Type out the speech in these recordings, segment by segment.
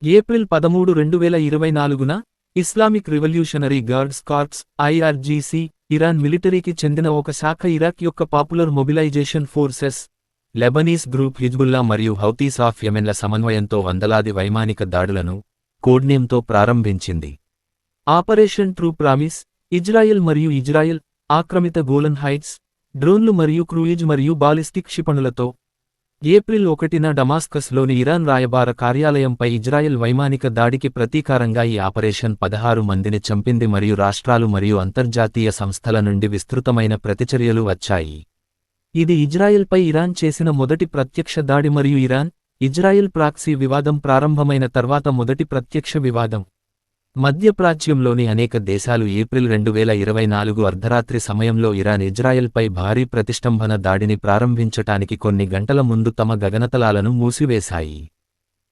April 13, 2024న Islamic Revolutionary Guards Corps IRGC Iran మిలిటరీకి చెందిన ఒక శాఖ ఇరాక్ యొక్క Popular Mobilization Forces Lebanese group Hezbollah మరియు హౌతీస్ ఆఫ్ యెమెన్ల సమన్వయంతో వందలాది వైమానిక దాడులను కోడ్నేమ్తో ప్రారంభించింది. ఆపరేషన్ ట్రూ ప్రామిస్, ఇజ్రాయెల్ మరియు ఇజ్రాయెల్ ఆక్రమిత గోలన్ హైట్స్, డ్రోన్లు మరియు క్రూయిజ్ మరియు బాలిస్టిక్ క్షిపణులతో. ఏప్రిల్ 1న డమాస్కస్లోని ఇరాన్ రాయబార కార్యాలయంపై ఇజ్రాయెల్ వైమానిక దాడికి ప్రతీకారంగా ఈ ఆపరేషన్ 16 మందిని చంపింది మరియు రాష్ట్రాలు మరియు అంతర్జాతీయ సంస్థల నుండి విస్తృతమైన ప్రతిచర్యలు వచ్చాయి. ఇది ఇజ్రాయెల్పై ఇరాన్ చేసిన మొదటి ప్రత్యక్ష దాడి మరియు ఇరాన్, ఇజ్రాయెల్ ప్రాక్సీ వివాదం ప్రారంభమైన తర్వాత మొదటి ప్రత్యక్ష వివాదం. మధ్యప్రాచ్యంలోని అనేక దేశాలు ఏప్రిల్ 2024 అర్ధరాత్రి సమయంలో ఇరాన్ ఇజ్రాయెల్పై భారీ ప్రతిష్టంభన దాడిని ప్రారంభించటానికి కొన్ని గంటల ముందు తమ గగనతలాలను మూసివేశాయి.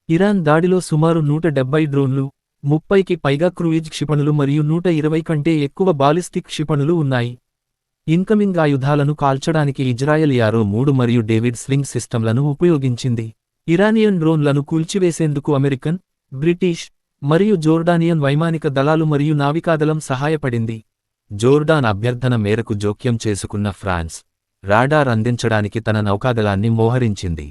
ఇరాన్ దాడిలో సుమారు 170 డ్రోన్లు, 30కి పైగా క్రూయిజ్ క్షిపణులు మరియు 120 కంటే ఎక్కువ బాలిస్టిక్ క్షిపణులు ఉన్నాయి. ఇన్కమింగ్ ఆయుధాలను కాల్చడానికి ఇజ్రాయెల్ యారో 3 మరియు డేవిడ్ స్లింగ్ సిస్టంలను ఉపయోగించింది. ఇరానియన్ డ్రోన్లను కూల్చివేసేందుకు అమెరికన్, బ్రిటిష్ మరియు జోర్డానియన్ వైమానిక దళాలు మరియు నావికాదళం సహాయపడింది. జోర్డాన్ అభ్యర్థన మేరకు జోక్యం చేసుకున్న ఫ్రాన్స్, రాడార్ అందించడానికి తన నౌకాదళాన్ని మోహరించింది.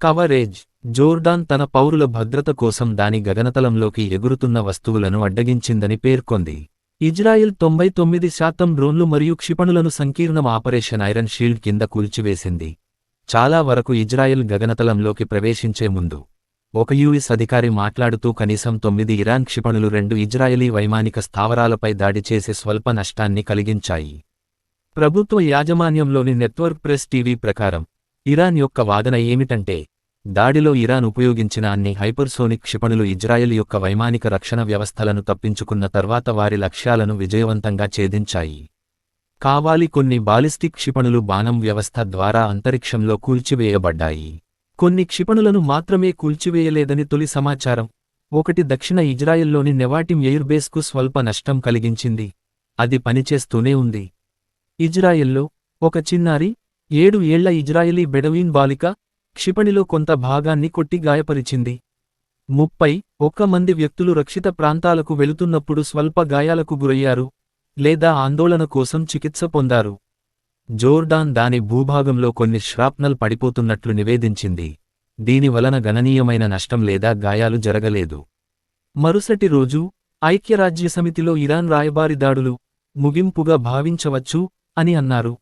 కవరేజ్: జోర్డాన్ తన పౌరుల భద్రత కోసం దాని గగనతలంలోకి ఎగురుతున్న వస్తువులను అడ్డగించిందని పేర్కొంది. ఇజ్రాయెల్ 99% డ్రోన్లు మరియు క్షిపణులను సంకీర్ణం ఆపరేషన్ ఐరన్ షీల్డ్ కింద కూల్చివేసింది. చాలా వరకు ఇజ్రాయెల్ గగనతలంలోకి ప్రవేశించే ముందు ఒక యుఎస్ అధికారి మాట్లాడుతూ కనీసం 9 ఇరాన్ క్షిపణులు 2 ఇజ్రాయెలీ వైమానిక స్థావరాలపై దాడి చేసి స్వల్ప నష్టాన్ని కలిగించాయి. ప్రభుత్వ యాజమాన్యంలోని నెట్వర్క్ ప్రెస్ టీవీ ప్రకారం ఇరాన్ యొక్క వాదన ఏమిటంటే, దాడిలో ఇరాన్ ఉపయోగించిన అన్ని హైపర్సోనిక్ క్షిపణులు ఇజ్రాయెల్ యొక్క వైమానిక రక్షణ వ్యవస్థలను తప్పించుకున్న తర్వాత వారి లక్ష్యాలను విజయవంతంగా ఛేదించాయి. కావాలి కొన్ని బాలిస్టిక్ క్షిపణులు బాణం వ్యవస్థ ద్వారా అంతరిక్షంలో కూల్చివేయబడ్డాయి. కొన్ని క్షిపణులను మాత్రమే కూల్చివేయలేదని తొలి సమాచారం. ఒకటి దక్షిణ ఇజ్రాయెల్లోని నెవాటిమ్ ఎయిర్బేస్కు స్వల్ప నష్టం కలిగించింది. అది పనిచేస్తూనే ఉంది. ఇజ్రాయెల్లో ఒక చిన్నారి, 7 ఏళ్ల ఇజ్రాయెలీ బెడవీన్ బాలిక, క్షిపణిలో కొంత భాగాన్ని కొట్టి గాయపరిచింది. 31 మంది వ్యక్తులు రక్షిత ప్రాంతాలకు వెళుతున్నప్పుడు స్వల్ప గాయాలకు గురయ్యారు లేదా ఆందోళన కోసం చికిత్స పొందారు. జోర్డాన్ దాని భూభాగంలో కొన్ని ష్రాప్నల్ పడిపోతున్నట్లు నివేదించింది. దీని వలన గణనీయమైన నష్టం లేదా గాయాలు జరగలేదు. మరుసటి రోజు ఐక్యరాజ్యసమితిలో ఇరాన్ రాయబారి దాడులు ముగింపుగా భావించవచ్చు అని అన్నారు.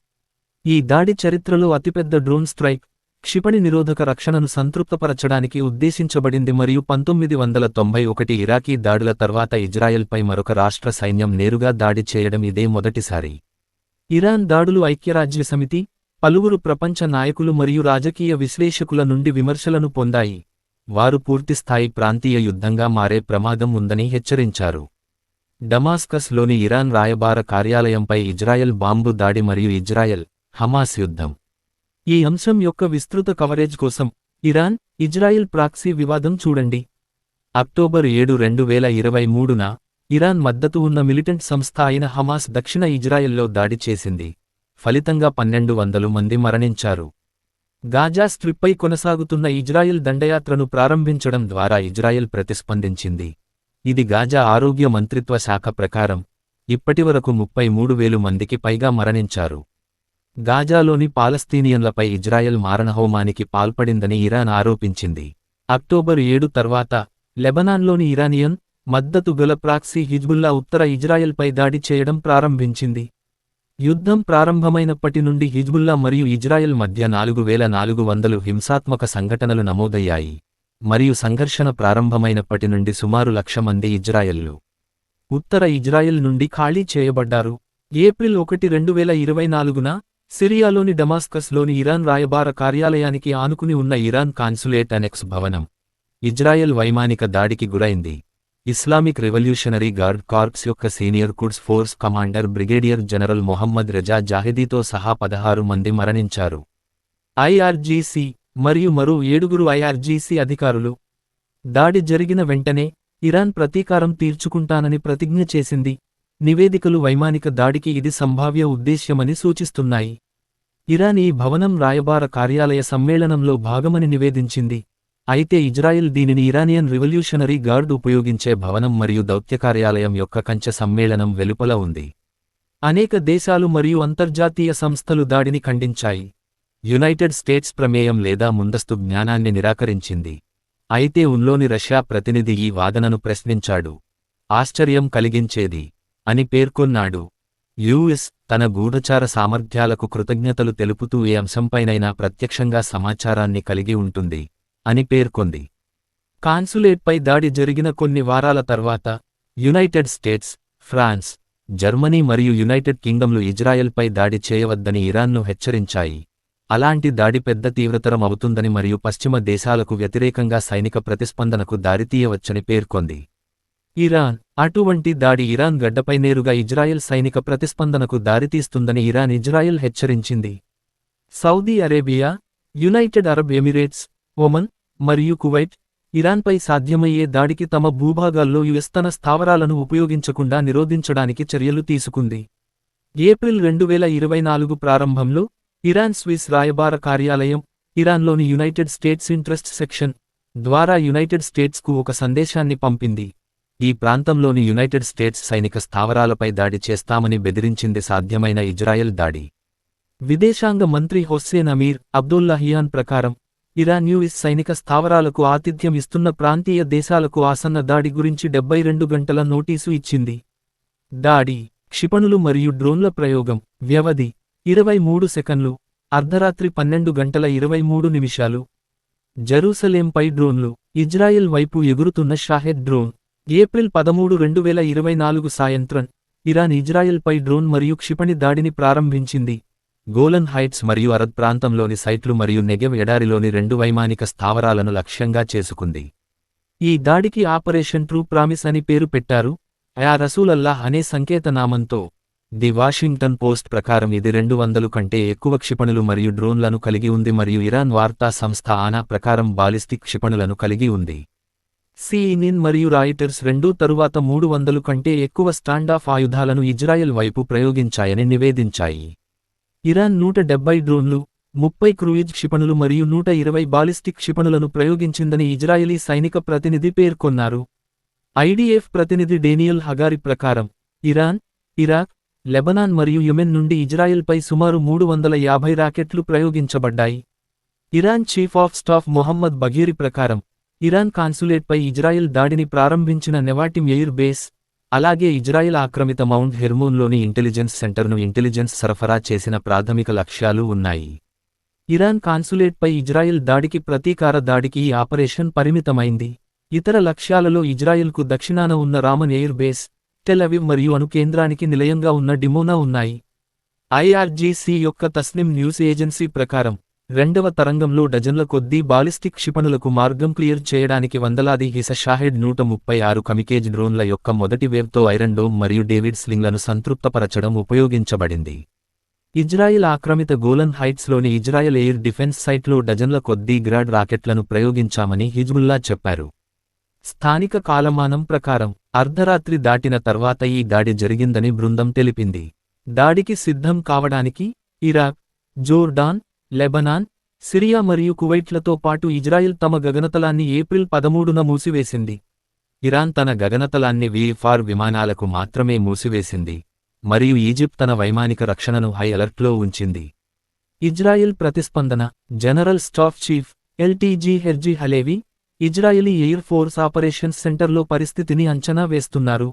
ఈ దాడి చరిత్రలో అతిపెద్ద డ్రోన్ స్ట్రైక్, క్షిపణి నిరోధక రక్షణను సంతృప్తపరచడానికి ఉద్దేశించబడింది మరియు 1991 ఇరాకీ దాడుల తర్వాత ఇజ్రాయెల్పై మరొక రాష్ట్ర సైన్యం నేరుగా దాడి చేయడం ఇదే మొదటిసారి. ఇరాన్ దాడులు ఐక్యరాజ్యసమితి, పలువురు ప్రపంచ నాయకులు మరియు రాజకీయ విశ్లేషకుల నుండి విమర్శలను పొందాయి. వారు పూర్తిస్థాయి ప్రాంతీయ యుద్ధంగా మారే ప్రమాదం ఉందని హెచ్చరించారు. డమాస్కస్లోని ఇరాన్ రాయబార కార్యాలయంపై ఇజ్రాయెల్ బాంబు దాడి మరియు ఇజ్రాయెల్, హమాస్ యుద్ధం. ఈ అంశం యొక్క విస్తృత కవరేజ్ కోసం ఇరాన్, ఇజ్రాయెల్ ప్రాక్సీ వివాదం చూడండి. అక్టోబర్ 7, 2023న ఇరాన్ మద్దతు ఉన్న మిలిటెంట్ సంస్థ అయిన హమాస్ దక్షిణ ఇజ్రాయెల్లో దాడి చేసింది. ఫలితంగా 1200 మంది మరణించారు. గాజా స్ట్రిప్పై కొనసాగుతున్న ఇజ్రాయెల్ దండయాత్రను ప్రారంభించడం ద్వారా ఇజ్రాయెల్ ప్రతిస్పందించింది. ఇది గాజా ఆరోగ్య మంత్రిత్వ శాఖ ప్రకారం ఇప్పటివరకు 33,000 మందికి పైగా మరణించారు. గాజాలోని పాలస్తీనియన్లపై ఇజ్రాయెల్ మారణహోమానికి పాల్పడిందని ఇరాన్ ఆరోపించింది. అక్టోబర్ 7 తర్వాత లెబనాన్లోని ఇరానియన్ మద్దతు గల ప్రాక్సీ హిజ్బుల్లా ఉత్తర ఇజ్రాయెల్పై దాడి చేయడం ప్రారంభించింది. యుద్ధం ప్రారంభమైనప్పటి నుండి హిజ్బుల్లా మరియు ఇజ్రాయెల్ మధ్య 4,400 హింసాత్మక సంఘటనలు నమోదయ్యాయి మరియు సంఘర్షణ ప్రారంభమైనప్పటి నుండి సుమారు 1,00,000 మంది ఇజ్రాయెల్లు ఉత్తర ఇజ్రాయెల్ నుండి ఖాళీ చేయబడ్డారు. ఏప్రిల్ 1, 2024న సిరియాలోని డమాస్కస్లోని ఇరాన్ రాయబార కార్యాలయానికి ఆనుకుని ఉన్న ఇరాన్ కాన్సులేట్ అనెక్స్ భవనం ఇజ్రాయెల్ వైమానిక దాడికి గురైంది. ఇస్లామిక్ రివల్యూషనరీ గార్డ్ కార్ప్స్ యొక్క senior Quds Force commander brigadier general Mohammad Reza జాహిదీతో సహా 16 మంది మరణించారు. ఐఆర్జీసీ మరియు మరో 7 ఐఆర్జీసీ అధికారులు. దాడి జరిగిన వెంటనే ఇరాన్ ప్రతీకారం తీర్చుకుంటానని ప్రతిజ్ఞ చేసింది. నివేదికలు వైమానిక దాడికి ఇది సంభావ్య ఉద్దేశ్యమని సూచిస్తున్నాయి. ఇరాన్ ఈ భవనం రాయబార కార్యాలయ సమ్మేళనంలో భాగమని నివేదించింది. అయితే ఇజ్రాయెల్ దీనిని ఇరానియన్ రివల్యూషనరీ గార్డ్ ఉపయోగించే భవనం మరియు దౌత్య కార్యాలయం యొక్క కంచె సమ్మేళనం వెలుపల ఉంది. అనేక దేశాలు మరియు అంతర్జాతీయ సంస్థలు దాడిని ఖండించాయి. యునైటెడ్ స్టేట్స్ ప్రమేయం లేదా ముందస్తు జ్ఞానాన్ని నిరాకరించింది. అయితే UNలోని రష్యా ప్రతినిధి ఈ వాదనను ప్రశ్నించాడు. ఆశ్చర్యం కలిగించేది అని పేర్కొన్నాడు. యుఎస్ తన గూఢచార సామర్థ్యాలకు కృతజ్ఞతలు తెలుపుతూ ఏ అంశంపైనైనా ప్రత్యక్షంగా సమాచారాన్ని కలిగి ఉంటుంది అని పేర్కొంది. కాన్సులేట్పై దాడి జరిగిన కొన్ని వారాల తర్వాత యునైటెడ్ స్టేట్స్, ఫ్రాన్స్, జర్మనీ మరియు యునైటెడ్ కింగ్డమ్లు ఇజ్రాయెల్పై దాడి చేయవద్దని ఇరాన్ను హెచ్చరించాయి. అలాంటి దాడి పెద్ద తీవ్రతరం అవుతుందని మరియు పశ్చిమ దేశాలకు వ్యతిరేకంగా సైనిక ప్రతిస్పందనకు దారితీయవచ్చని పేర్కొంది. ఇరాన్ అటువంటి దాడి ఇరాన్ గడ్డపై నేరుగా ఇజ్రాయెల్ సైనిక ప్రతిస్పందనకు దారితీస్తుందని ఇజ్రాయెల్ హెచ్చరించింది. Saudi Arabia, United Arab Emirates, Oman మరియు కువైట్ ఇరాన్పై సాధ్యమయ్యే దాడికి తమ భూభాగాల్లో యుఎస్ తన స్థావరాలను ఉపయోగించకుండా నిరోధించడానికి చర్యలు తీసుకుంది. ఏప్రిల్ 2024 ప్రారంభంలో ఇరాన్ స్విస్ రాయబార కార్యాలయం, ఇరాన్లోని యునైటెడ్ స్టేట్స్ ఇంట్రెస్ట్ సెక్షన్ ద్వారా యునైటెడ్ స్టేట్స్కు ఒక సందేశాన్ని పంపింది. ఈ ప్రాంతంలోని యునైటెడ్ స్టేట్స్ సైనిక స్థావరాలపై దాడి చేస్తామని బెదిరించింది. సాధ్యమైన ఇజ్రాయెల్ దాడి. విదేశాంగ మంత్రి హొస్సేన్ అమీర్ అబ్దుల్లాహియాన్ ప్రకారం ఇరాన్ యుఎస్ సైనిక స్థావరాలకు ఆతిథ్యం ఇస్తున్న ప్రాంతీయ దేశాలకు ఆసన్న దాడి గురించి 72 గంటల నోటీసు ఇచ్చింది. దాడి, క్షిపణులు మరియు డ్రోన్ల ప్రయోగం. వ్యవధి 23 సెకన్లు. అర్ధరాత్రి 12 గంటల 23 నిమిషాలు. జెరూసలేంపై డ్రోన్లు. ఇజ్రాయెల్ వైపు ఎగురుతున్న షాహెద్ డ్రోన్. ఏప్రిల్ 13, 2024 సాయంత్రం ఇరాన్ ఇజ్రాయెల్పై డ్రోన్ మరియు క్షిపణి దాడిని ప్రారంభించింది. గోలన్ హైట్స్ మరియు అరద్ ప్రాంతంలోని సైట్లు మరియు నెగెవ్ ఎడారిలోని 2 వైమానిక స్థావరాలను లక్ష్యంగా చేసుకుంది. ఈ దాడికి ఆపరేషన్ ట్రూ ప్రామిస్ అని పేరు పెట్టారు. యా రసూలల్లాహ్ అనే సంకేతనామంతో. ది వాషింగ్టన్ పోస్ట్ ప్రకారం ఇది 200 కంటే ఎక్కువ క్షిపణులు మరియు డ్రోన్లను కలిగి ఉంది మరియు ఇరాన్ వార్తా సంస్థ ఆనా ప్రకారం బాలిస్టిక్ క్షిపణులను కలిగి ఉంది. CNN మరియు రాయిటర్స్ రెండూ తరువాత 300 కంటే ఎక్కువ స్టాండాఫ్ ఆయుధాలను ఇజ్రాయెల్ వైపు ప్రయోగించాయని నివేదించాయి. ఇరాన్ 170 డ్రోన్లు, 30 క్రూయిజ్ క్షిపణులు మరియు 120 బాలిస్టిక్ క్షిపణులను ప్రయోగించిందని ఇజ్రాయెలీ సైనిక ప్రతినిధి పేర్కొన్నారు. IDF ప్రతినిధి డేనియల్ హగారి ప్రకారం ఇరాన్, ఇరాక్, లెబనాన్ మరియు యెమెన్ నుండి ఇజ్రాయెల్పై సుమారు 350 రాకెట్లు ప్రయోగించబడ్డాయి. Iran chief of staff Mohammad Bagheri ప్రకారం ఇరాన్ కాన్సులేట్పై ఇజ్రాయెల్ దాడిని ప్రారంభించిన నెవాటిమ్ ఎయిర్ బేస్, అలాగే ఇజ్రాయెల్ ఆక్రమిత మౌంట్ హెర్మోన్లోని ఇంటెలిజెన్స్ సెంటర్ను ఇంటెలిజెన్స్ సరఫరా చేసిన ప్రాథమిక లక్ష్యాలు ఉన్నాయి. ఇరాన్ కాన్సులేట్పై ఇజ్రాయెల్ దాడికి ప్రతీకార దాడికి ఈ ఆపరేషన్ పరిమితమైంది. ఇతర లక్ష్యాలలో ఇజ్రాయెల్కు దక్షిణాన ఉన్న Ramon air base, Tel Aviv మరియు అణు కేంద్రానికి నిలయంగా ఉన్న డిమోనా ఉన్నాయి. IRGC యొక్క తస్నిమ్ న్యూస్ ఏజెన్సీ ప్రకారం 2వ తరంగంలో డజన్ల కొద్దీ బాలిస్టిక్ క్షిపణులకు మార్గం క్లియర్ చేయడానికి వందలాది హిస షాహెడ్ 136 కమికేజ్ డ్రోన్ల యొక్క మొదటి వేవ్తో ఐరన్ డోమ్ మరియు డేవిడ్ స్లింగ్లను సంతృప్తపరచడం ఉపయోగించబడింది. ఇజ్రాయెల్ ఆక్రమిత గోలన్ హైట్స్లోని ఇజ్రాయెల్ ఎయిర్ డిఫెన్స్ సైట్లో డజన్ల కొద్దీ గ్రాడ్ రాకెట్లను ప్రయోగించామని హిజ్బుల్లా చెప్పారు. స్థానిక కాలమానం ప్రకారం అర్ధరాత్రి దాటిన తర్వాత ఈ దాడి జరిగిందని బృందం తెలిపింది. దాడికి సిద్ధం కావడానికి ఇరాక్, జోర్డాన్, లెబనాన్, సిరియా మరియు కువైట్లతో పాటు ఇజ్రాయెల్ తమ గగనతలాన్ని ఏప్రిల్ 13న మూసివేసింది. ఇరాన్ తన గగనతలాన్ని VFR విమానాలకు మాత్రమే మూసివేసింది మరియు ఈజిప్ట్ తన వైమానిక రక్షణను హై అలర్ట్లో ఉంచింది. ఇజ్రాయెల్ ప్రతిస్పందన. General staff chief LTG Herzi Halevi Israeli air force operations సెంటర్లో పరిస్థితిని అంచనా వేస్తున్నారు.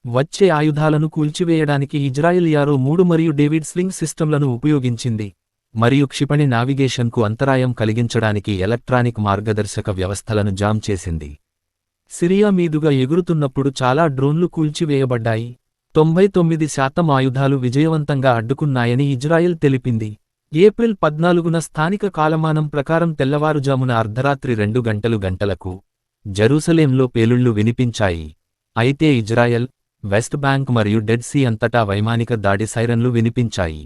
వచ్చే ఆయుధాలను కూల్చివేయడానికి ఇజ్రాయెల్ యారో 3 మరియు డేవిడ్ స్లింగ్ సిస్టంలను ఉపయోగించింది మరియు క్షిపణి నావిగేషన్కు అంతరాయం కలిగించడానికి ఎలక్ట్రానిక్ మార్గదర్శక వ్యవస్థలను జామ్ చేసింది. సిరియా మీదుగా ఎగురుతున్నప్పుడు చాలా డ్రోన్లు కూల్చివేయబడ్డాయి. 99% ఆయుధాలు విజయవంతంగా అడ్డుకున్నాయని ఇజ్రాయెల్ తెలిపింది. ఏప్రిల్ 14న స్థానిక కాలమానం ప్రకారం తెల్లవారుజామున అర్ధరాత్రి 2 గంటలకు జెరూసలేంలో పేలుళ్లు వినిపించాయి. అయితే ఇజ్రాయెల్, వెస్ట్ బ్యాంక్ మరియు డెడ్ సీ అంతటా వైమానిక దాడి సైరన్లు వినిపించాయి.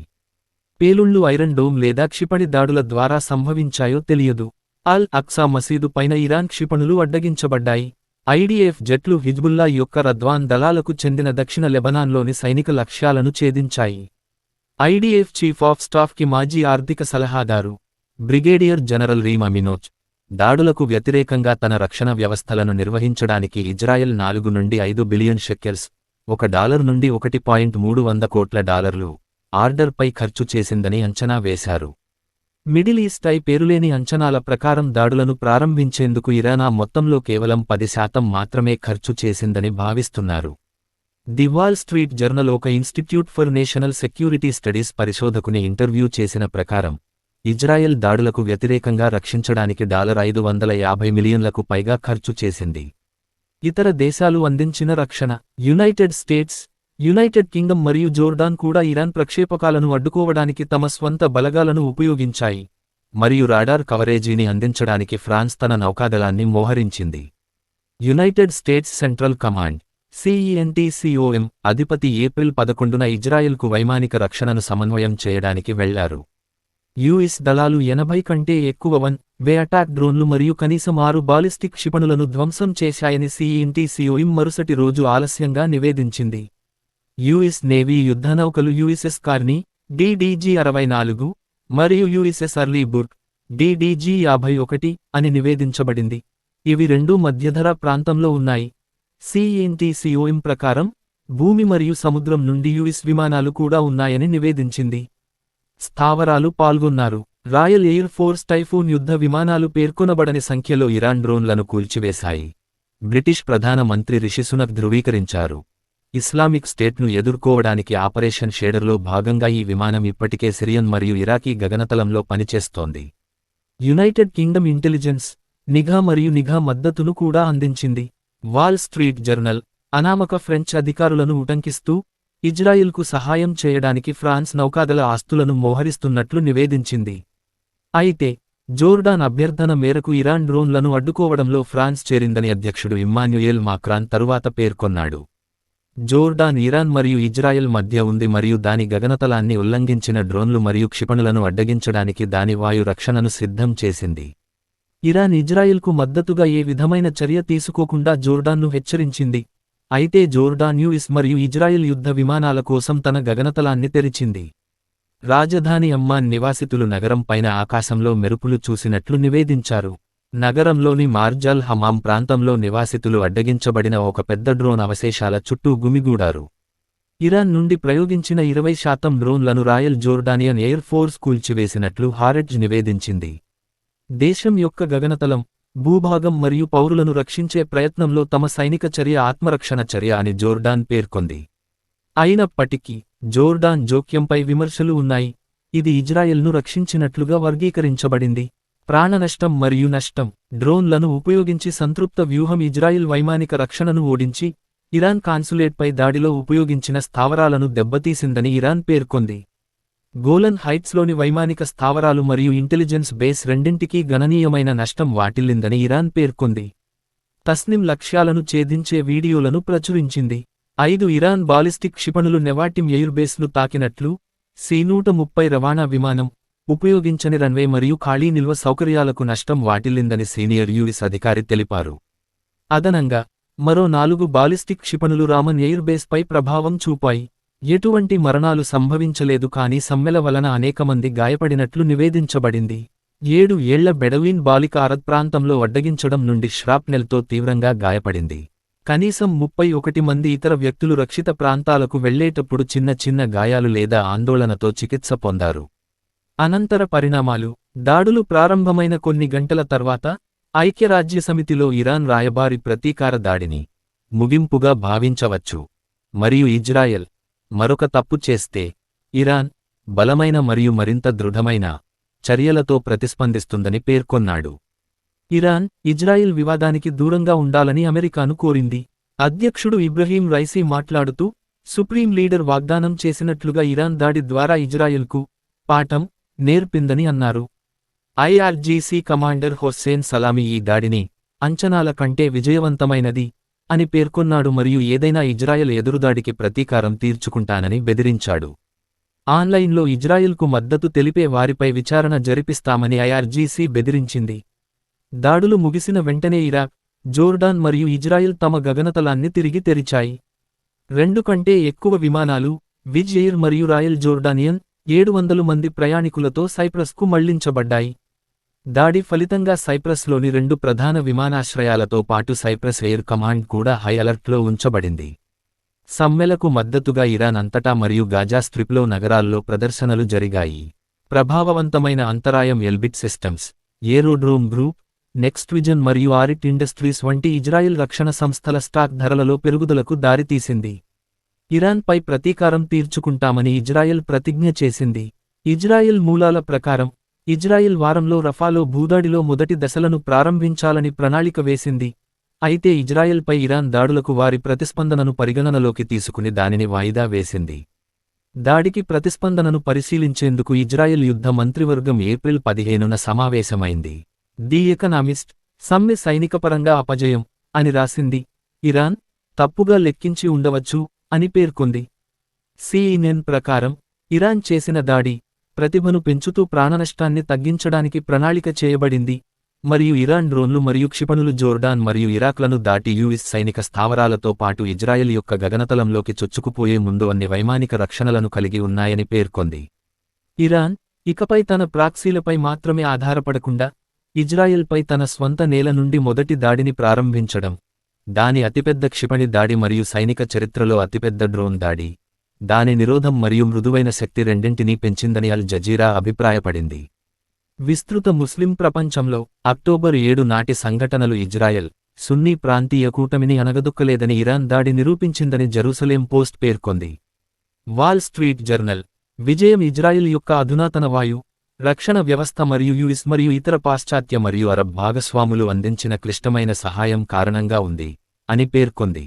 పేలుళ్లు ఐరన్ డోమ్ లేదా క్షిపణి దాడుల ద్వారా సంభవించాయో తెలియదు. అల్ అక్సా మసీదు పైన ఇరాన్ క్షిపణులు అడ్డగించబడ్డాయి. IDF జట్లు హిజ్బుల్లా యొక్క రద్వాన్ దళాలకు చెందిన దక్షిణ లెబనాన్లోని సైనిక లక్ష్యాలను ఛేదించాయి. IDF చీఫ్ ఆఫ్ స్టాఫ్కి మాజీ ఆర్థిక సలహాదారు బ్రిగేడియర్ జనరల్ రీమ్ అమినోచ్ దాడులకు వ్యతిరేకంగా తన రక్షణ వ్యవస్థలను నిర్వహించడానికి ఇజ్రాయెల్ 4 నుండి 5 బిలియన్ షెకెల్స్ $1 నుండి $1.3 కోట్ల ఆర్డర్పై ఖర్చు చేసిందని అంచనా వేశారు. మిడిల్ ఈస్ట్ ఐ పేరులేని అంచనాల ప్రకారం దాడులను ప్రారంభించేందుకు ఇరాన్ ఆ మొత్తంలో కేవలం 10% మాత్రమే ఖర్చు చేసిందని భావిస్తున్నారు. ది వాల్ స్ట్రీట్ జర్నల్ ఒక Institute for National Security Studies పరిశోధకుని ఇంటర్వ్యూ చేసిన ప్రకారం ఇజ్రాయెల్ దాడులకు వ్యతిరేకంగా రక్షించడానికి $550 మిలియన్లకు పైగా ఖర్చు చేసింది. ఇతర దేశాలు అందించిన రక్షణ యునైటెడ్ స్టేట్స్, యునైటెడ్ కింగ్డమ్ మరియు జోర్డాన్ కూడా ఇరాన్ ప్రక్షేపకాలను అడ్డుకోవడానికి తమ స్వంత బలగాలను ఉపయోగించాయి, మరియు రాడార్ కవరేజీని అందించడానికి ఫ్రాన్స్ తన నౌకాదళాన్ని మోహరించింది. United States Central Command CENTCOM అధిపతి ఏప్రిల్ 11న ఇజ్రాయెల్కు వైమానిక రక్షణను సమన్వయం చేయడానికి వెళ్లారు. యుఎస్ దళాలు 80 కంటే ఎక్కువ వన్-వే అటాక్ డ్రోన్లు మరియు కనీసం 6 బాలిస్టిక్ క్షిపణులను ధ్వంసం చేశాయని CENTCOM మరుసటి రోజు ఆలస్యంగా నివేదించింది. యుఎస్ నేవీ యుద్ధనౌకలు USS కార్నీ DDG-64 మరియు USS అర్లీ బుర్గ్ DDG-51 అని నివేదించబడింది. ఇవి రెండూ మధ్యధరా ప్రాంతంలో ఉన్నాయి. CENTCOM ప్రకారం భూమి మరియు సముద్రం నుండి US విమానాలు కూడా ఉన్నాయని నివేదించింది. స్థావరాలు పాల్గొన్నారు. రాయల్ ఎయిర్ ఫోర్స్ టైఫూన్ యుద్ధ విమానాలు పేర్కొనబడని సంఖ్యలో ఇరాన్ డ్రోన్లను కూల్చివేశాయి. బ్రిటిష్ ప్రధాన మంత్రి రిషి సునక్ ధృవీకరించారు. ఇస్లామిక్ స్టేట్ను ఎదుర్కోవడానికి ఆపరేషన్ షేడర్లో భాగంగా ఈ విమానం ఇప్పటికే సిరియన్ మరియు ఇరాకీ గగనతలంలో పనిచేస్తోంది. యునైటెడ్ కింగ్డమ్ ఇంటెలిజెన్స్, నిఘా మరియు నిఘా మద్దతును కూడా అందించింది. వాల్ స్ట్రీట్ జర్నల్ అనామక ఫ్రెంచ్ అధికారులను ఉటంకిస్తూ ఇజ్రాయిల్కు సహాయం చేయడానికి ఫ్రాన్స్ నౌకాదళ ఆస్తులను మోహరిస్తున్నట్లు నివేదించింది. అయితే జోర్డాన్ అభ్యర్థన మేరకు ఇరాన్ డ్రోన్లను అడ్డుకోవడంలో ఫ్రాన్స్ చేరిందని అధ్యక్షుడు ఇమ్మాన్యుయేల్ మాక్రాన్ తరువాత పేర్కొన్నాడు. జోర్డాన్ ఇరాన్ మరియు ఇజ్రాయెల్ మధ్య ఉంది మరియు దాని గగనతలాన్ని ఉల్లంఘించిన డ్రోన్లు మరియు క్షిపణులను అడ్డగించడానికి దాని వాయు రక్షణను సిద్ధం చేసింది. ఇరాన్ ఇజ్రాయెల్కు మద్దతుగా ఏ విధమైన చర్య తీసుకోకుండా జోర్డాన్ను హెచ్చరించింది. అయితే జోర్డాన్ US మరియు ఇజ్రాయెల్ యుద్ధ విమానాల కోసం తన గగనతలాన్ని తెరిచింది. రాజధాని అమ్మాన్ నివాసితులు నగరం పైన ఆకాశంలో మెరుపులు చూసినట్లు నివేదించారు. నగరంలోని మార్జల్ హమామ్ ప్రాంతంలో నివాసితులు అడ్డగించబడిన ఒక పెద్ద డ్రోన్ అవశేషాల చుట్టూ గుమిగూడారు. ఇరాన్ నుండి ప్రయోగించిన 20% డ్రోన్లను రాయల్ జోర్డానియన్ ఎయిర్ ఫోర్స్ కూల్చివేసినట్లు హారెడ్జ్ నివేదించింది. దేశం యొక్క గగనతలం, భూభాగం మరియు పౌరులను రక్షించే ప్రయత్నంలో తమ సైనిక చర్య ఆత్మరక్షణ చర్య అని జోర్డాన్ పేర్కొంది. అయినప్పటికీ జోర్డాన్ జోక్యంపై విమర్శలు ఉన్నాయి. ఇది ఇజ్రాయెల్ను రక్షించినట్లుగా వర్గీకరించబడింది. ప్రాణనష్టం మరియు నష్టం డ్రోన్లను ఉపయోగించి సంతృప్త వ్యూహం ఇజ్రాయిల్ వైమానిక రక్షణను ఓడించి ఇరాన్ కాన్సులేట్పై దాడిలో ఉపయోగించిన స్థావరాలను దెబ్బతీసిందని ఇరాన్ పేర్కొంది. గోలన్ హైట్స్లోని వైమానిక స్థావరాలు మరియు ఇంటెలిజెన్స్ బేస్ రెండింటికీ గణనీయమైన నష్టం వాటిల్లిందని ఇరాన్ పేర్కొంది. తస్నిం లక్ష్యాలను ఛేదించే వీడియోలను ప్రచురించింది. 5 ఇరాన్ బాలిస్టిక్ క్షిపణులు నెవాటిమ్ ఎయిర్బేస్ను తాకినట్లు C-130 రవాణా విమానం, ఉపయోగించని రన్వే మరియు ఖాళీ నిల్వ సౌకర్యాలకు నష్టం వాటిల్లిందని సీనియర్ US అధికారి తెలిపారు. అదనంగా మరో 4 బాలిస్టిక్ క్షిపణులు రామన్ ఎయిర్బేస్పై ప్రభావం చూపాయి. ఎటువంటి మరణాలు సంభవించలేదు కానీ సమ్మెల వలన అనేకమంది గాయపడినట్లు నివేదించబడింది. 7 ఏళ్ల బెడవీన్ బాలిక అరద్ ప్రాంతంలో అడ్డగించడం నుండి ష్రాప్నెల్తో తీవ్రంగా గాయపడింది. కనీసం 31 మంది ఇతర వ్యక్తులు రక్షిత ప్రాంతాలకు వెళ్లేటప్పుడు చిన్న చిన్న గాయాలు లేదా ఆందోళనతో చికిత్స పొందారు. అనంతర పరిణామాలు దాడులు ప్రారంభమైన కొన్ని గంటల తర్వాత ఐక్యరాజ్యసమితిలో ఇరాన్ రాయబారి ప్రతీకార దాడిని ముగింపుగా భావించవచ్చు మరియు ఇజ్రాయెల్ మరొక తప్పు చేస్తే ఇరాన్ బలమైన మరియు మరింత దృఢమైన చర్యలతో ప్రతిస్పందిస్తుందని పేర్కొన్నాడు. ఇరాన్ ఇజ్రాయిల్ వివాదానికి దూరంగా ఉండాలని అమెరికాను కోరింది. అధ్యక్షుడు ఇబ్రహీం రైసీ మాట్లాడుతూ సుప్రీం లీడర్ వాగ్దానం చేసినట్లుగా ఇరాన్ దాడి ద్వారా ఇజ్రాయెల్కు పాఠం నేర్పిందని అన్నారు. IRGC కమాండర్ హొస్సేన్ సలామీ ఈ దాడిని అంచనాల కంటే విజయవంతమైనది అని పేర్కొన్నాడు మరియు ఏదైనా ఇజ్రాయెల్ ఎదురుదాడికి ప్రతీకారం తీర్చుకుంటానని బెదిరించాడు. ఆన్లైన్లో ఇజ్రాయెల్కు మద్దతు తెలిపే వారిపై విచారణ జరిపిస్తామని IRGC బెదిరించింది. దాడులు ముగిసిన వెంటనే ఇరాక్, జోర్డాన్ మరియు ఇజ్రాయెల్ తమ గగనతలాన్ని తిరిగి తెరిచాయి. 2 కంటే ఎక్కువ విమానాలు విజ్ ఎయిర్ మరియు రాయల్ జోర్డానియన్ 700 మంది ప్రయాణికులతో సైప్రస్కు మళ్లించబడ్డాయి. దాడి ఫలితంగా సైప్రస్లోని 2 ప్రధాన విమానాశ్రయాలతో పాటు సైప్రస్ ఎయిర్ కమాండ్ కూడా హై అలర్ట్లో ఉంచబడింది. సమ్మెలకు మద్దతుగా ఇరాన్ అంతటా మరియు గాజా స్ట్రిప్లో నగరాల్లో ప్రదర్శనలు జరిగాయి. ప్రభావవంతమైన అంతరాయం ఎల్బిట్ సిస్టమ్స్, ఏరోడ్రోమ్ గ్రూప్, నెక్స్ట్విజన్ మరియు ఆరిట్ ఇండస్ట్రీస్ వంటి ఇజ్రాయిల్ రక్షణ సంస్థల స్టాక్ ధరలలో పెరుగుదలకు దారితీసింది. ఇరాన్పై ప్రతీకారం తీర్చుకుంటామని ఇజ్రాయెల్ ప్రతిజ్ఞ చేసింది. ఇజ్రాయెల్ మూలాల ప్రకారం ఇజ్రాయెల్ వారంలో రఫాలో భూదాడిలో మొదటి దశలను ప్రారంభించాలని ప్రణాళిక వేసింది. అయితే ఇజ్రాయెల్పై ఇరాన్ దాడులకు వారి ప్రతిస్పందనను పరిగణనలోకి తీసుకుని దానిని వాయిదా వేసింది. దాడికి ప్రతిస్పందనను పరిశీలించేందుకు ఇజ్రాయెల్ యుద్ధ మంత్రివర్గం ఏప్రిల్ 15న సమావేశమైంది. ది ఎకనామిస్ట్ సమ్మె సైనికపరంగా అపజయం అని రాసింది. ఇరాన్ తప్పుగా లెక్కించి ఉండవచ్చు అని పేర్కొంది. CNN ప్రకారం ఇరాన్ చేసిన దాడి ప్రతిభను పెంచుతూ ప్రాణనష్టాన్ని తగ్గించడానికి ప్రణాళిక చేయబడింది మరియు ఇరాన్ డ్రోన్లు మరియు క్షిపణులు జోర్డాన్ మరియు ఇరాక్లను దాటి యుఎస్ సైనిక స్థావరాలతో పాటు ఇజ్రాయెల్ యొక్క గగనతలంలోకి చొచ్చుకుపోయే ముందు అన్ని వైమానిక రక్షణలను కలిగి ఉన్నాయని పేర్కొంది. ఇరాన్ ఇకపై తన ప్రాక్సీలపై మాత్రమే ఆధారపడకుండా ఇజ్రాయెల్పై తన స్వంత నేల నుండి మొదటి దాడిని ప్రారంభించడం, దాని అతిపెద్ద క్షిపణి దాడి మరియు సైనిక చరిత్రలో అతిపెద్ద డ్రోన్ దాడి, దాని నిరోధం మరియు మృదువైన శక్తి రెండింటినీ పెంచిందని అల్ జజీరా అభిప్రాయపడింది. విస్తృత ముస్లిం ప్రపంచంలో అక్టోబర్ 7 నాటి సంఘటనలు ఇజ్రాయెల్, సున్నీ ప్రాంతీయ కూటమిని అనగదొక్కలేదని ఇరాన్ దాడి నిరూపించిందని జెరూసలేం పోస్ట్ పేర్కొంది. వాల్ స్ట్రీట్ జర్నల్ విజయం ఇజ్రాయెల్ యొక్క అధునాతన వాయు రక్షణ వ్యవస్థ మరియు యుఎస్ మరియు ఇతర పాశ్చాత్య మరియు అరబ్ భాగస్వాములు అందించిన క్లిష్టమైన సహాయం కారణంగా ఉంది అని పేర్కొంది.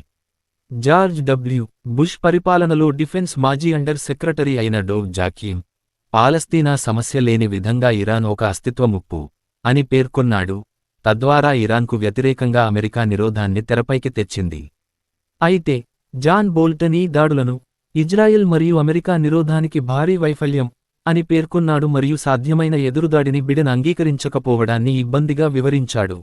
George W. బుష్ పరిపాలనలో డిఫెన్స్ మాజీ అండర్ సెక్రటరీ అయిన డోవ్ జాకీమ్ పాలస్తీనా సమస్య లేని విధంగా ఇరాన్ ఒక అస్తిత్వ ముప్పు అని పేర్కొన్నాడు, తద్వారా ఇరాన్కు వ్యతిరేకంగా అమెరికా నిరోధాన్ని తెరపైకి తెచ్చింది. అయితే జాన్ బోల్టన్ ఈ దాడులను ఇజ్రాయెల్ మరియు అమెరికా నిరోధానికి భారీ వైఫల్యం అని పేర్కొన్నాడు మరియు సాధ్యమైన ఎదురుదాడిని బిడెన్ అంగీకరించకపోవడాన్ని ఇబ్బందిగా వివరించాడు.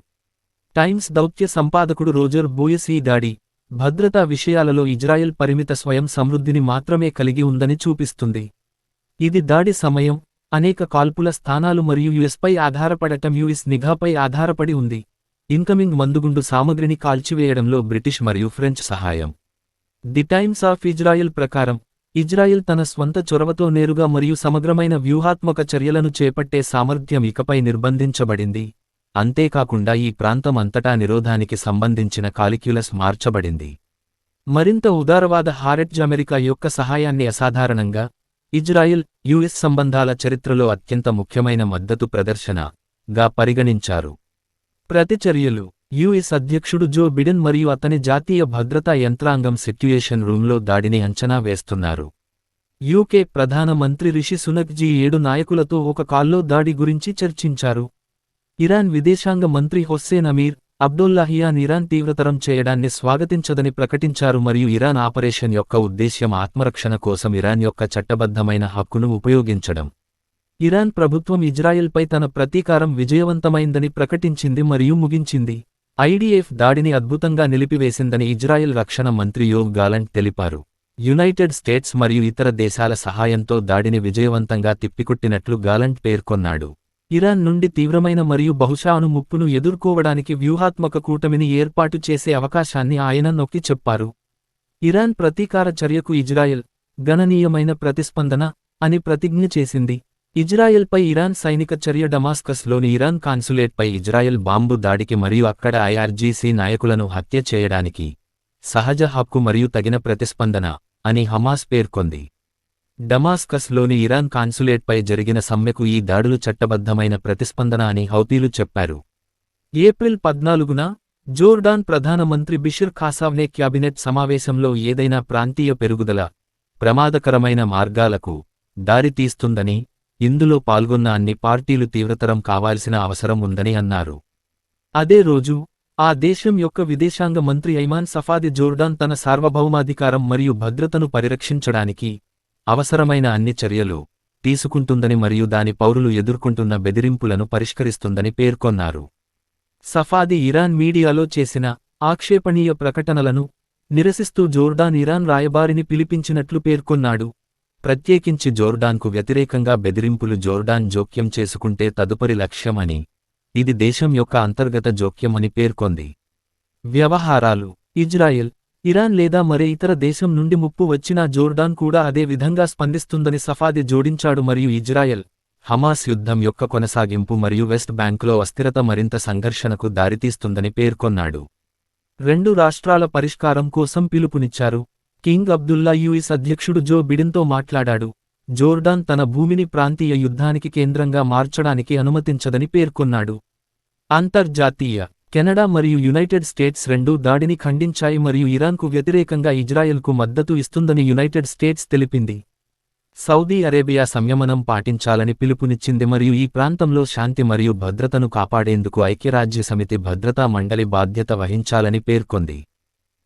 టైమ్స్ దౌత్య సంపాదకుడు రోజర్ బోయస్ ఈ దాడి భద్రతా విషయాలలో ఇజ్రాయెల్ పరిమిత స్వయం సమృద్ధిని మాత్రమే కలిగి ఉందని చూపిస్తుంది. ఇది దాడి సమయం, అనేక కాల్పుల స్థానాలు మరియు యుఎస్పై ఆధారపడటం యుఎస్ నిఘాపై ఆధారపడి ఉంది. ఇన్కమింగ్ మందుగుండు సామగ్రిని కాల్చివేయడంలో బ్రిటిష్ మరియు ఫ్రెంచ్ సహాయం. ది టైమ్స్ ఆఫ్ ఇజ్రాయెల్ ప్రకారం ఇజ్రాయెల్ తన స్వంత చొరవతో నేరుగా మరియు సమగ్రమైన వ్యూహాత్మక చర్యలను చేపట్టే సామర్థ్యం ఇకపై నిర్బంధించబడింది. అంతేకాకుండా ఈ ప్రాంతం అంతటా నిరోధానికి సంబంధించిన కాలిక్యులస్ మార్చబడింది. మరింత ఉదారవాద హారెడ్జ్ అమెరికా యొక్క సహాయాన్ని అసాధారణంగా ఇజ్రాయెల్ యుఎస్ సంబంధాల చరిత్రలో అత్యంత ముఖ్యమైన మద్దతు ప్రదర్శనగా పరిగణించారు. ప్రతిచర్యలు యుఎస్ అధ్యక్షుడు జో బిడెన్ మరియు అతని జాతీయ భద్రతా యంత్రాంగం సిట్యుయేషన్ రూంలో దాడిని అంచనా వేస్తున్నారు. యూకే ప్రధాన మంత్రి రిషి సునక్ G7 నాయకులతో ఒక కాల్లో దాడి గురించి చర్చించారు. ఇరాన్ విదేశాంగ మంత్రి హొస్సేన్ అమీర్ అబ్దుల్లాహియాన్ ఇరాన్ తీవ్రతరం చేయడాన్ని స్వాగతించదని ప్రకటించారు మరియు ఇరాన్ ఆపరేషన్ యొక్క ఉద్దేశ్యం ఆత్మరక్షణ కోసం ఇరాన్ యొక్క చట్టబద్ధమైన హక్కును ఉపయోగించడం. ఇరాన్ ప్రభుత్వం ఇజ్రాయెల్పై తన ప్రతీకారం విజయవంతమైందని ప్రకటించింది మరియు ముగించింది. ఐడిఎఫ్ దాడిని అద్భుతంగా నిలిపివేసిందని ఇజ్రాయెల్ రక్షణ మంత్రి యోవ్ గాలంట్ తెలిపారు. యునైటెడ్ స్టేట్స్ మరియు ఇతర దేశాల సహాయంతో దాడిని విజయవంతంగా తిప్పికొట్టినట్లు గాలంట్ పేర్కొన్నాడు. ఇరాన్ నుండి తీవ్రమైన మరియు బహుశా అణు ముప్పును ఎదుర్కోవడానికి వ్యూహాత్మక కూటమిని ఏర్పాటు చేసే అవకాశాన్ని ఆయన నొక్కి చెప్పారు. ఇరాన్ ప్రతీకార చర్యకు ఇజ్రాయెల్ గణనీయమైన ప్రతిస్పందన అని ప్రతిజ్ఞ చేసింది. ఇజ్రాయెల్పై ఇరాన్ సైనిక చర్య డమాస్కస్లోని ఇరాన్ కాన్సులేట్పై ఇజ్రాయెల్ బాంబు దాడికి మరియు అక్కడ IRGC నాయకులను హత్య చేయడానికి సహజ హక్కు మరియు తగిన ప్రతిస్పందన అని హమాస్ పేర్కొంది. డమాస్కస్లోని ఇరాన్ కాన్సులేట్పై జరిగిన సమ్మెకు ఈ దాడులు చట్టబద్ధమైన ప్రతిస్పందన అని హౌతీలు చెప్పారు. April 14న Jordan Pradhan Mantri బిషర్ ఖాసావ్నే cabinet సమావేశంలో ఏదైనా ప్రాంతీయ పెరుగుదల ప్రమాదకరమైన మార్గాలకు దారితీస్తుందని, ఇందులో పాల్గొన్న అన్ని పార్టీలు తీవ్రతరం కావాల్సిన అవసరం ఉందని అన్నారు. అదే రోజు ఆ దేశం యొక్క విదేశాంగ మంత్రి ఐమాన్ సఫాది జోర్డాన్ తన సార్వభౌమాధికారం మరియు భద్రతను పరిరక్షించడానికి అవసరమైన అన్ని చర్యలు తీసుకుంటుందని మరియు దాని పౌరులు ఎదుర్కొంటున్న బెదిరింపులను పరిష్కరిస్తుందని పేర్కొన్నారు. సఫాది ఇరాన్ మీడియాలో చేసిన ఆక్షేపణీయ ప్రకటనలను నిరసిస్తూ జోర్డాన్ ఇరాన్ రాయబారిని పిలిపించినట్లు పేర్కొన్నాడు. ప్రత్యేకించి జోర్డాన్కు వ్యతిరేకంగా బెదిరింపులు జోర్డాన్ జోక్యం చేసుకుంటే తదుపరి లక్ష్యం అని ఇది దేశం యొక్క అంతర్గత జోక్యం అని పేర్కొంది. వ్యవహారాలు. ఇజ్రాయెల్, ఇరాన్ లేదా మరే ఇతర దేశం నుండి ముప్పు వచ్చినా జోర్డాన్ కూడా అదే విధంగా స్పందిస్తుందని సఫాది జోడించాడు మరియు ఇజ్రాయెల్, హమాస్ యుద్ధం యొక్క కొనసాగింపు మరియు వెస్ట్ బ్యాంకులో అస్థిరత మరింత సంఘర్షణకు దారితీస్తుందని పేర్కొన్నాడు. రెండు రాష్ట్రాల పరిష్కారం కోసం పిలుపునిచ్చారు. కింగ్ అబ్దుల్లా యుఎస్ అధ్యక్షుడు జో బిడెన్తో మాట్లాడాడు. జోర్డాన్ తన భూమిని ప్రాంతీయ యుద్ధానికి కేంద్రంగా మార్చడానికి అనుమతించదని పేర్కొన్నాడు. అంతర్జాతీయ. కెనడా మరియు యునైటెడ్ స్టేట్స్ రెండూ దాడిని ఖండించాయి మరియు ఇరాన్కు వ్యతిరేకంగా ఇజ్రాయెల్కు మద్దతు ఇస్తుందని యునైటెడ్ స్టేట్స్ తెలిపింది. సౌదీ అరేబియా సంయమనం పాటించాలని పిలుపునిచ్చింది మరియు ఈ ప్రాంతంలో శాంతి మరియు భద్రతను కాపాడేందుకు ఐక్యరాజ్యసమితి భద్రతా మండలి బాధ్యత వహించాలని పేర్కొంది.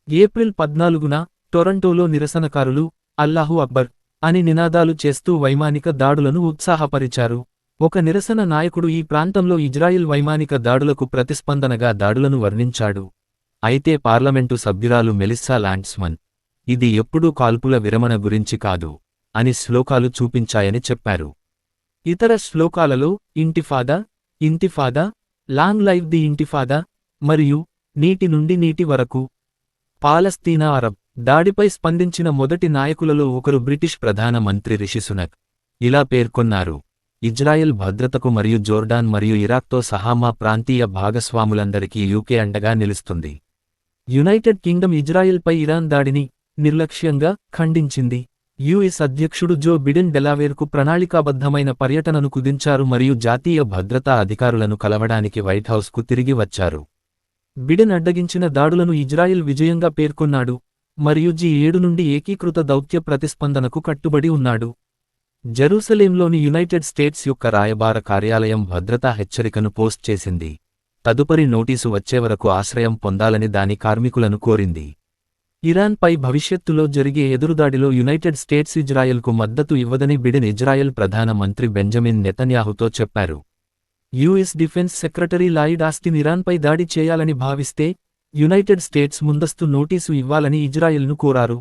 ఏప్రిల్ 14న టొరంటోలో నిరసనకారులు అల్లాహు అక్బర్ అని నినాదాలు చేస్తూ వైమానిక దాడులను ఉత్సాహపరిచారు. ఒక నిరసన నాయకుడు ఈ ప్రాంతంలో ఇజ్రాయిల్ వైమానిక దాడులకు ప్రతిస్పందనగా దాడులను వర్ణించాడు. అయితే పార్లమెంటు సభ్యురాలు మెలిస్సా లాండ్స్మన్, ఇది ఎప్పుడూ కాల్పుల విరమణ గురించి కాదు అని శ్లోకాలు చూపించాయని చెప్పారు. ఇతర శ్లోకాలలో ఇంటిఫాదా, ఇంతిఫాదా, లాంగ్ లైవ్ ది ఇంటిఫాదా మరియు నీటి నుండి నీటి వరకు. పాలస్తీనా అరబ్ దాడిపై స్పందించిన మొదటి నాయకులలో ఒకరు బ్రిటిష్ ప్రధాన మంత్రి రిషి సునక్. ఇలా పేర్కొన్నారు: ఇజ్రాయెల్ భద్రతకు మరియు జోర్డాన్ మరియు ఇరాక్తో సహా మా ప్రాంతీయ భాగస్వాములందరికీ యూకే అండగా నిలుస్తుంది. యునైటెడ్ కింగ్డమ్ ఇజ్రాయెల్పై ఇరాన్ దాడిని నిర్లక్ష్యంగా ఖండించింది. యుఎస్ అధ్యక్షుడు జో బిడెన్ డెలావేర్కు ప్రణాళికాబద్ధమైన పర్యటనను కుదించారు మరియు జాతీయ భద్రతా అధికారులను కలవడానికి వైట్హౌస్కు తిరిగి వచ్చారు. బిడెన్ అడ్డగించిన దాడులను ఇజ్రాయెల్ విజయంగా పేర్కొన్నాడు మరియు G7 నుండి ఏకీకృత దౌత్య ప్రతిస్పందనకు కట్టుబడి ఉన్నాడు. జెరూసలేంలోని యునైటెడ్ స్టేట్స్ యొక్క రాయబార కార్యాలయం భద్రతా హెచ్చరికను పోస్ట్ చేసింది. తదుపరి నోటీసు వచ్చేవరకు ఆశ్రయం పొందాలని దాని కార్మికులను కోరింది. ఇరాన్పై భవిష్యత్తులో జరిగే ఎదురుదాడిలో యునైటెడ్ స్టేట్స్ ఇజ్రాయెల్కు మద్దతు ఇవ్వదని Biden Israel Pradhan Mantri Benjamin నెతన్యాహుతో చెప్పారు. US defence secretary Lloyd Austin ఇరాన్పై దాడి చేయాలని భావిస్తే యునైటెడ్ స్టేట్స్ ముందస్తు నోటీసు ఇవ్వాలని ఇజ్రాయెల్ను కోరారు.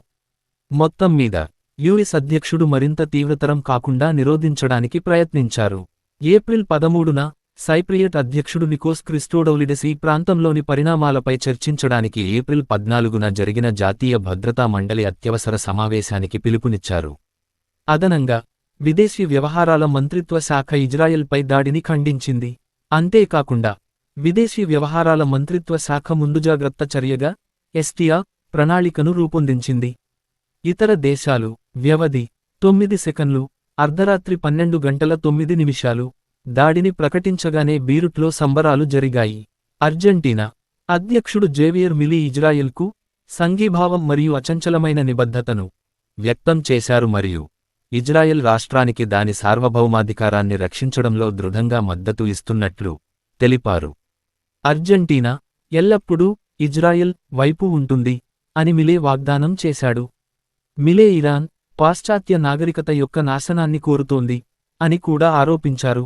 మొత్తం మీద యుఎస్ అధ్యక్షుడు మరింత తీవ్రతరం కాకుండా నిరోధించడానికి ప్రయత్నించారు. ఏప్రిల్ 13న సైప్రియట్ అధ్యక్షుడు నికోస్ క్రిస్టోడౌలిడెస్ ఈ ప్రాంతంలోని పరిణామాలపై చర్చించడానికి ఏప్రిల్ 14న జరిగిన జాతీయ భద్రతా మండలి అత్యవసర సమావేశానికి పిలుపునిచ్చారు. అదనంగా విదేశీ వ్యవహారాల మంత్రిత్వ శాఖ ఇజ్రాయెల్పై దాడిని ఖండించింది. అంతేకాకుండా విదేశీ వ్యవహారాల మంత్రిత్వ శాఖ ముందుజాగ్రత్త చర్యగా ఎస్టిఆర్ ప్రణాళికను రూపొందించింది. ఇతర దేశాలు. వ్యవధి 9 సెకన్లు. అర్ధరాత్రి 12:09 దాడిని ప్రకటించగానే బీరుట్లో సంబరాలు జరిగాయి. అర్జెంటీనా అధ్యక్షుడు జేవియర్ మిలీ ఇజ్రాయెల్కు సంఘీభావం మరియు అచంచలమైన నిబద్ధతను వ్యక్తం చేశారు మరియు ఇజ్రాయెల్ రాష్ట్రానికి దాని సార్వభౌమాధికారాన్ని రక్షించడంలో దృఢంగా మద్దతు ఇస్తున్నట్లు తెలిపారు. అర్జెంటీనా ఎల్లప్పుడూ ఇజ్రాయెల్ వైపు ఉంటుంది అని మిలే వాగ్దానం చేశాడు. మిలే ఇరాన్ పాశ్చాత్య నాగరికత యొక్క నాశనాన్ని కోరుతోంది అని కూడా ఆరోపించారు.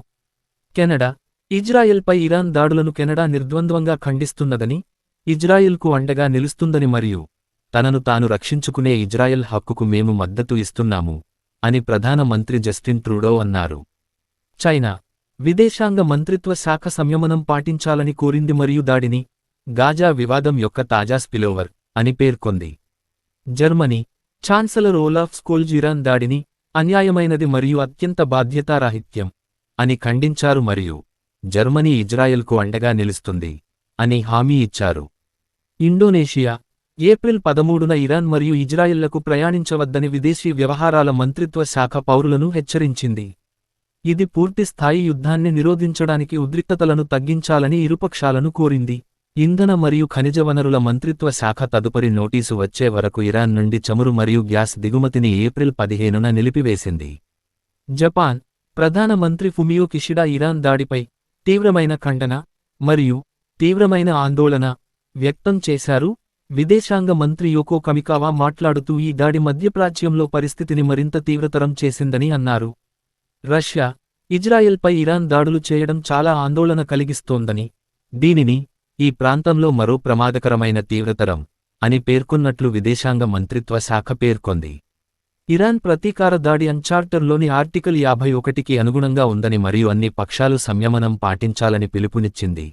కెనడా ఇజ్రాయెల్పై ఇరాన్ దాడులను కెనడా నిర్ద్వంద్వంగా ఖండిస్తున్నదని, ఇజ్రాయెల్కు అండగా నిలుస్తుందని మరియు తనను తాను రక్షించుకునే ఇజ్రాయెల్ హక్కుకు మేము మద్దతు ఇస్తున్నాము అని ప్రధాన మంత్రి జస్టిన్ ట్రూడో అన్నారు. చైనా విదేశాంగ మంత్రిత్వ శాఖ సంయమనం పాటించాలని కోరింది మరియు దాడిని గాజా వివాదం యొక్క తాజా స్పిలోవర్ అని పేర్కొంది. Germany chancellor Olaf Scholz Iran దాడిని అన్యాయమైనది మరియు అత్యంత బాధ్యతారాహిత్యం అని ఖండించారు మరియు జర్మనీ ఇజ్రాయెల్కు అండగా నిలుస్తుంది అని హామీ ఇచ్చారు. ఇండోనేషియా ఏప్రిల్ 13న ఇరాన్ మరియు ఇజ్రాయెల్లకు ప్రయాణించవద్దని విదేశీ వ్యవహారాల మంత్రిత్వ శాఖ పౌరులను హెచ్చరించింది. ఇది పూర్తి స్థాయి యుద్ధాన్ని నిరోధించడానికి ఉద్రిక్తతలను తగ్గించాలని ఇరుపక్షాలను కోరింది. ఇంధన మరియు ఖనిజ వనరుల మంత్రిత్వ శాఖ తదుపరి నోటీసు వచ్చే వరకు ఇరాన్ నుండి చమురు మరియు గ్యాస్ దిగుమతిని ఏప్రిల్ 15న నిలిపివేసింది. జపాన్ ప్రధానమంత్రి ఫుమియో కిషిడా ఇరాన్ దాడిపై తీవ్రమైన ఖండన మరియు తీవ్రమైన ఆందోళన వ్యక్తం చేశారు. విదేశాంగ మంత్రి యోకో కమికావా మాట్లాడుతూ ఈ దాడి మధ్యప్రాచ్యంలో పరిస్థితిని మరింత తీవ్రతరం చేసిందని అన్నారు. రష్యా ఇజ్రాయెల్పై ఇరాన్ దాడులు చేయడం చాలా ఆందోళన కలిగిస్తోందని, దీనిని ఈ ప్రాంతంలో మరో ప్రమాదకరమైన తీవ్రతరం అని పేర్కొన్నట్లు విదేశాంగ మంత్రిత్వ శాఖ పేర్కొంది. ఇరాన్ ప్రతీకార దాడి అన్చార్టర్లోని ఆర్టికల్ 51కి అనుగుణంగా ఉందని మరియు అన్ని పక్షాలు సంయమనం పాటించాలని పిలుపునిచ్చింది.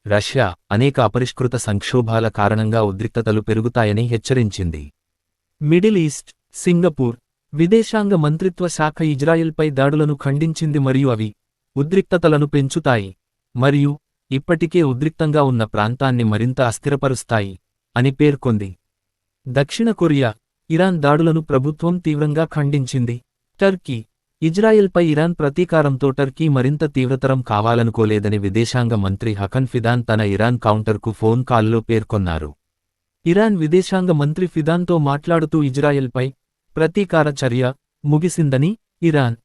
రష్యా అనేక అపరిష్కృత సంక్షోభాల కారణంగా ఉద్రిక్తతలు పెరుగుతాయని హెచ్చరించింది. మిడిల్ ఈస్ట్, సింగపూర్ విదేశాంగ మంత్రిత్వ శాఖ ఇజ్రాయెల్పై దాడులను ఖండించింది మరియు అవి ఉద్రిక్తతలను పెంచుతాయి మరియు ఇప్పటికే ఉద్రిక్తంగా ఉన్న ప్రాంతాన్ని మరింత అస్థిరపరుస్తాయి అని పేర్కొంది. దక్షిణ కొరియా, ఇరాన్ దాడులను ప్రభుత్వం తీవ్రంగా ఖండించింది. టర్కీ, ఇజ్రాయెల్పై ఇరాన్ ప్రతీకారంతో టర్కీ మరింత తీవ్రతరం కావాలనుకోలేదని విదేశాంగ మంత్రి హకన్ ఫిదాన్ తన ఇరాన్ కౌంటర్కు ఫోన్ కాల్లో పేర్కొన్నారు. ఇరాన్ విదేశాంగ మంత్రి ఫిదాన్తో మాట్లాడుతూ ఇజ్రాయెల్పై ప్రతీకార చర్య ముగిసిందని, ఇరాన్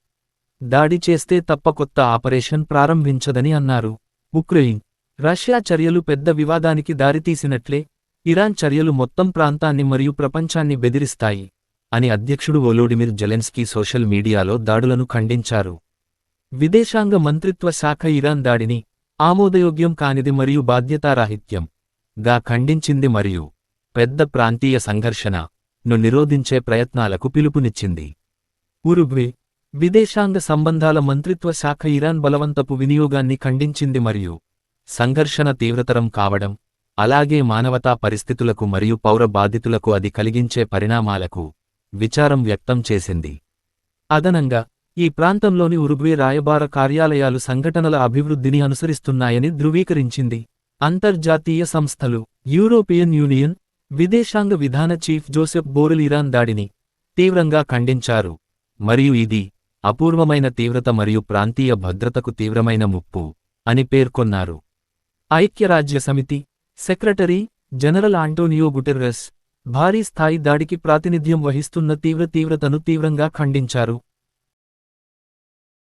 దాడి చేస్తే తప్ప కొత్త ఆపరేషన్ ప్రారంభించదని అన్నారు. ఉక్రెయిన్, రష్యా చర్యలు పెద్ద వివాదానికి దారితీసినట్లే ఇరాన్ చర్యలు మొత్తం ప్రాంతాన్ని మరియు ప్రపంచాన్ని బెదిరిస్తాయి అని అధ్యక్షుడు వోలోడిమిర్ జెలెన్స్కీ సోషల్ మీడియాలో దాడులను ఖండించారు. విదేశాంగ మంత్రిత్వ శాఖ ఇరాన్ దాడిని ఆమోదయోగ్యం కానిది మరియు బాధ్యతారాహిత్యం గా ఖండించింది మరియు పెద్ద ప్రాంతీయ సంఘర్షణను నిరోధించే ప్రయత్నాలకు పిలుపునిచ్చింది. ఉరుగ్వే, విదేశాంగ సంబంధాల మంత్రిత్వ శాఖ ఇరాన్ బలవంతపు వినియోగాన్ని ఖండించింది మరియు సంఘర్షణ తీవ్రతరం కావడం, అలాగే మానవతా పరిస్థితులకు మరియు పౌర బాధితులకు అది కలిగించే పరిణామాలకు విచారం వ్యక్తం చేసింది. అదనంగా, ఈ ప్రాంతంలోని ఉరుగ్వే రాయబార కార్యాలయాలు సంఘటనల అభివృద్ధిని అనుసరిస్తున్నాయని ధృవీకరించింది. అంతర్జాతీయ సంస్థలు, యూరోపియన్ యూనియన్ విదేశాంగ విధాన చీఫ్ జోసెఫ్ బోరెల్ ఇరాన్ దాడిని తీవ్రంగా ఖండించారు మరియు ఇది అపూర్వమైన తీవ్రత మరియు ప్రాంతీయ భద్రతకు తీవ్రమైన ముప్పు అని పేర్కొన్నారు. ఐక్యరాజ్యసమితి సెక్రటరీ జనరల్ ఆంటోనియో గుటెర్రెస్ భారీ స్థాయి దాడికి ప్రాతినిధ్యం వహిస్తున్న తీవ్రతను తీవ్రంగా ఖండించారు.